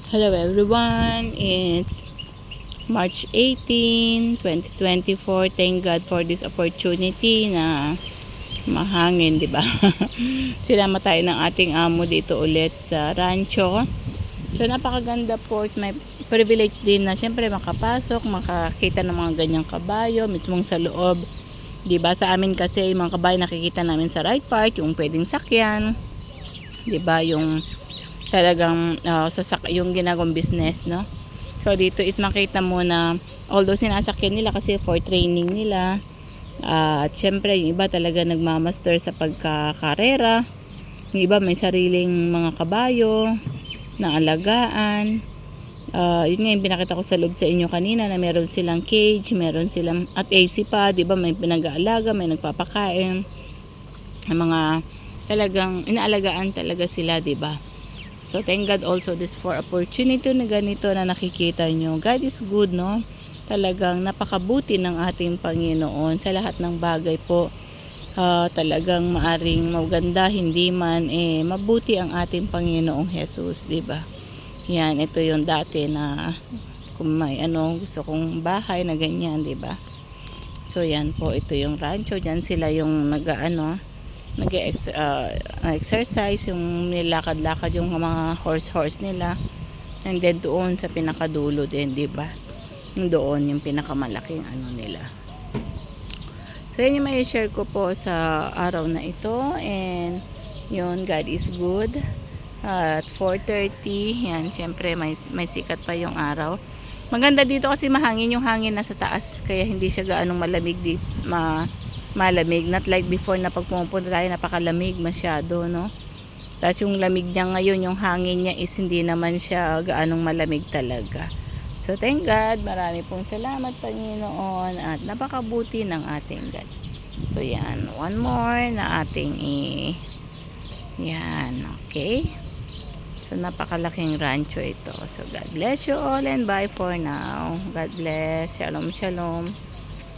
Hello everyone, it's March 18, 2024. Thank God for this opportunity na mahangin, di ba? Sinama tayo ng ating amo dito ulit sa rancho. So napakaganda po, may privilege din na syempre makapasok, makakita ng mga ganyang kabayo mismong sa loob. Di ba? Sa amin kasi yung mga kabayo nakikita namin sa right part, yung pwedeng sakyan. Di ba? Yung talagang yung ginagawang business, no? So dito is makita mo na although sinasakyan nila kasi for training nila, at syempre yung iba talaga nagmamaster sa pagkakarera, yung iba may sariling mga kabayo na alagaan. Yun nga yung pinakita ko sa loob sa inyo kanina na meron silang cage, meron silang at AC pa, di ba? May pinag-aalaga, may nagpapakain, mga talagang inaalagaan talaga sila, di ba? So, thank God also this for opportunity na ganito na nakikita nyo. God is good, no? Talagang napakabuti ng ating Panginoon sa lahat ng bagay po. Talagang maaring maganda, hindi man, mabuti ang ating Panginoong Jesus, di ba? Yan, ito yung dati na kung may gusto kong bahay na ganyan, di ba? So, yan po, ito yung rancho. Diyan sila yung nag-exercise, yung nilakad-lakad yung mga horse nila. And then doon sa pinakadulo din, 'di ba? Doon yung pinakamalaking nila. So yan yung may share ko po sa araw na ito, and yun, God is good. At 4:30, yan, syempre may sikat pa yung araw. Maganda dito kasi mahangin, yung hangin nasa taas, kaya hindi siya gaanong malamig dito, malamig, not like before na pag pumunta tayo napakalamig masyado, no? Tapos yung lamig niya ngayon, yung hangin niya is hindi naman siya gaanong malamig talaga. So thank God, marami pong salamat Panginoon at napakabuti ng ating God. So yan, one more na ating yan, okay? So napakalaking rancho ito. So God bless you all and bye for now. God bless. Shalom, shalom.